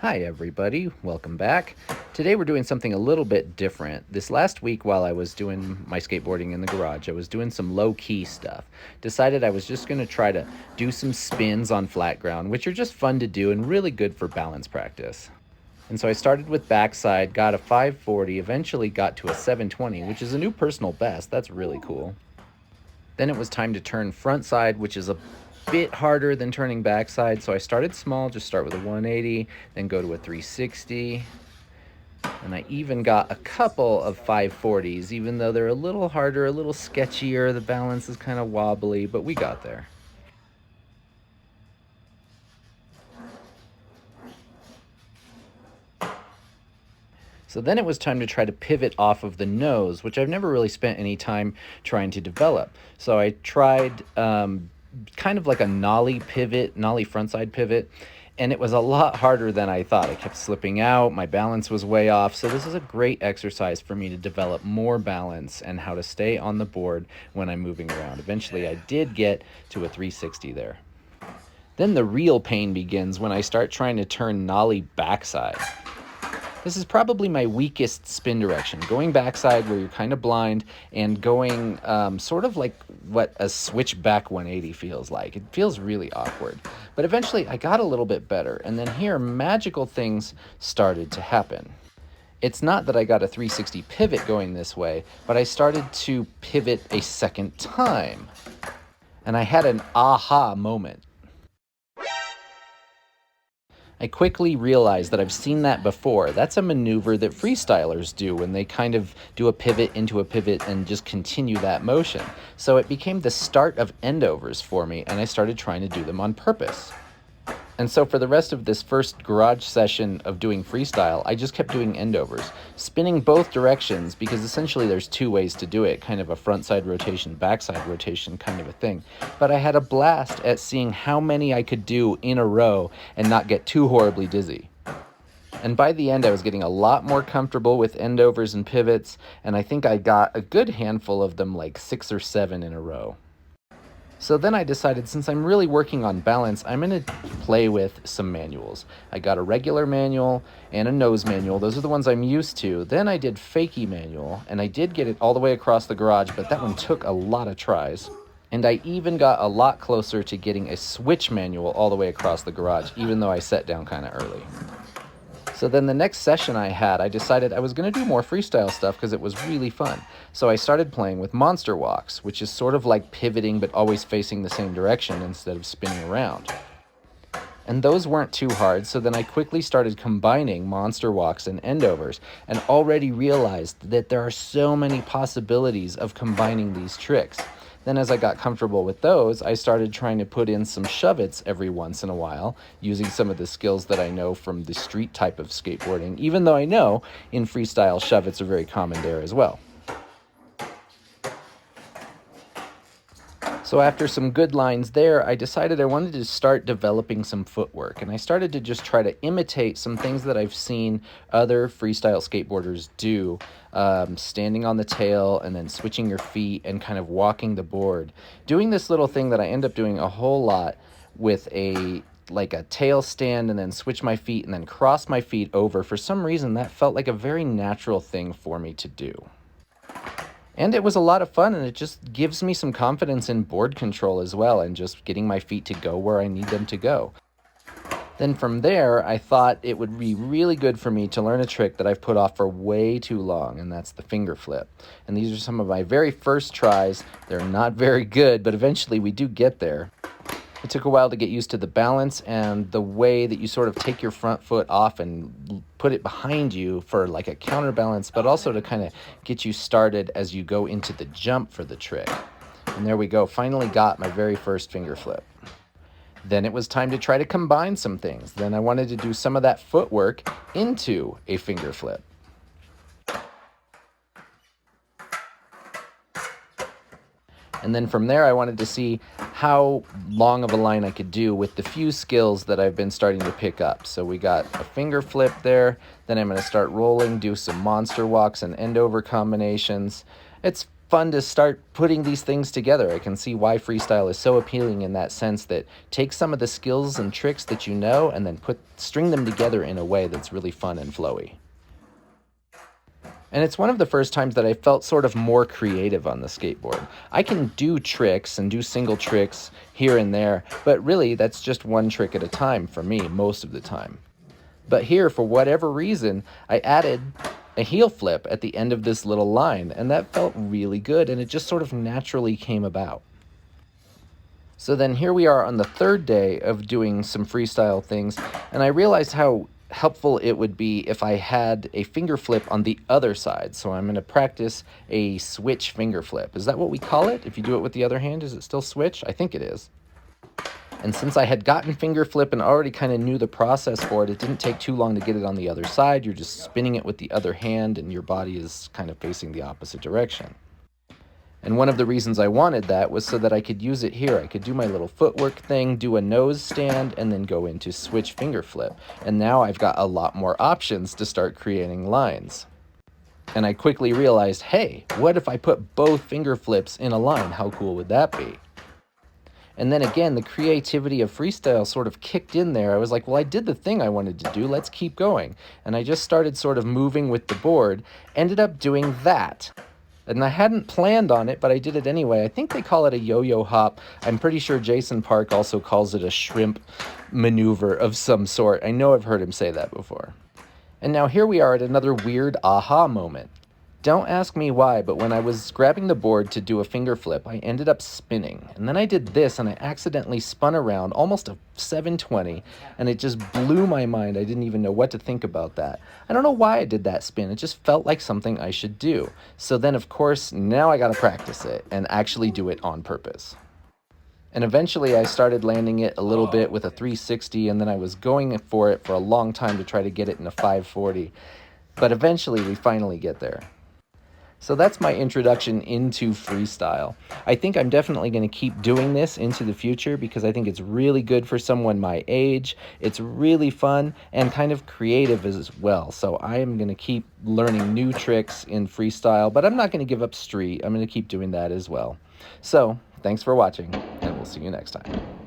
Hi everybody, welcome back. Today we're doing something a little bit different. This last week while I was doing my skateboarding in the garage, I was doing some low-key stuff. Decided I was just going to try to do some spins on flat ground, which are just fun to do and really good for balance practice. And so I started with backside, got a 540, eventually got to a 720, which is a new personal best. That's really cool. Then it was time to turn front side, which is a bit harder than turning backside, so I started small, just start with a 180, then go to a 360, and I even got a couple of 540s, even though they're a little harder, a little sketchier, the balance is kind of wobbly, but we got there. So then it was time to try to pivot off of the nose, which I've never really spent any time trying to develop. So I tried kind of like a nollie pivot, nollie frontside pivot, and it was a lot harder than I thought. I kept slipping out, my balance was way off, so this is a great exercise for me to develop more balance and how to stay on the board when I'm moving around. Eventually I did get to a 360 there. Then the real pain begins when I start trying to turn nollie backside. This is probably my weakest spin direction, going backside where you're kind of blind and going sort of like what a switchback 180 feels like. It feels really awkward. But eventually I got a little bit better, and then here magical things started to happen. It's not that I got a 360 pivot going this way, but I started to pivot a second time. And I had an aha moment. I quickly realized that I've seen that before. That's a maneuver that freestylers do when they kind of do a pivot into a pivot and just continue that motion. So it became the start of endovers for me, and I started trying to do them on purpose. And so for the rest of this first garage session of doing freestyle, I just kept doing endovers, spinning both directions, because essentially there's two ways to do it, kind of a frontside rotation, backside rotation kind of a thing. But I had a blast at seeing how many I could do in a row and not get too horribly dizzy. And by the end, I was getting a lot more comfortable with endovers and pivots, and I think I got a good handful of them, like 6 or 7 in a row. So then I decided, since I'm really working on balance, I'm going to play with some manuals. I got a regular manual and a nose manual. Those are the ones I'm used to. Then I did fakie manual, and I did get it all the way across the garage, but that one took a lot of tries. And I even got a lot closer to getting a switch manual all the way across the garage, even though I set down kind of early. So then the next session I had, I decided I was going to do more freestyle stuff because it was really fun. So I started playing with monster walks, which is sort of like pivoting but always facing the same direction instead of spinning around. And those weren't too hard, so then I quickly started combining monster walks and endovers, and already realized that there are so many possibilities of combining these tricks. Then as I got comfortable with those, I started trying to put in some shove-its every once in a while, using some of the skills that I know from the street type of skateboarding, even though I know in freestyle shove-its are very common there as well. So after some good lines there, I decided I wanted to start developing some footwork, and I started to just try to imitate some things that I've seen other freestyle skateboarders do, standing on the tail and then switching your feet and kind of walking the board. Doing this little thing that I end up doing a whole lot with like a tail stand and then switch my feet and then cross my feet over. For some reason, that felt like a very natural thing for me to do. And it was a lot of fun, and it just gives me some confidence in board control as well, and just getting my feet to go where I need them to go. Then from there, I thought it would be really good for me to learn a trick that I've put off for way too long, and that's the finger flip. And these are some of my very first tries. They're not very good, but eventually we do get there. It took a while to get used to the balance and the way that you sort of take your front foot off and put it behind you for like a counterbalance, but also to kind of get you started as you go into the jump for the trick. And there we go, finally got my very first finger flip. Then it was time to try to combine some things. Then I wanted to do some of that footwork into a finger flip. And then from there, I wanted to see how long of a line I could do with the few skills that I've been starting to pick up. So we got a finger flip there. Then I'm going to start rolling, do some monster walks and endover combinations. It's fun to start putting these things together. I can see why freestyle is so appealing in that sense, that takes some of the skills and tricks that you know and then string them together in a way that's really fun and flowy. And it's one of the first times that I felt sort of more creative on the skateboard. I can do tricks and do single tricks here and there, but really that's just one trick at a time for me most of the time. But here, for whatever reason, I added a heel flip at the end of this little line, and that felt really good, and it just sort of naturally came about. So then here we are on the third day of doing some freestyle things, and I realized how helpful it would be if I had a finger flip on the other side. So I'm going to practice a switch finger flip. Is that what we call it? If you do it with the other hand, is it still switch? I think it is. And since I had gotten finger flip and already kind of knew the process for it, it didn't take too long to get it on the other side. You're just spinning it with the other hand and your body is kind of facing the opposite direction. And one of the reasons I wanted that was so that I could use it here. I could do my little footwork thing, do a nose stand, and then go into switch finger flip. And now I've got a lot more options to start creating lines. And I quickly realized, hey, what if I put both finger flips in a line? How cool would that be? And then again, the creativity of freestyle sort of kicked in there. I was like, well, I did the thing I wanted to do. Let's keep going. And I just started sort of moving with the board, ended up doing that. And I hadn't planned on it, but I did it anyway. I think they call it a yo-yo hop. I'm pretty sure Jason Park also calls it a shrimp maneuver of some sort. I know I've heard him say that before. And now here we are at another weird aha moment. Don't ask me why, but when I was grabbing the board to do a finger flip, I ended up spinning. And then I did this, and I accidentally spun around almost a 720, and it just blew my mind. I didn't even know what to think about that. I don't know why I did that spin. It just felt like something I should do. So then, of course, now I got to practice it and actually do it on purpose. And eventually I started landing it a little bit with a 360, and then I was going for it for a long time to try to get it in a 540. But eventually we finally get there. So that's my introduction into freestyle. I think I'm definitely going to keep doing this into the future because I think it's really good for someone my age. It's really fun and kind of creative as well. So I am going to keep learning new tricks in freestyle, but I'm not going to give up street. I'm going to keep doing that as well. So thanks for watching, and we'll see you next time.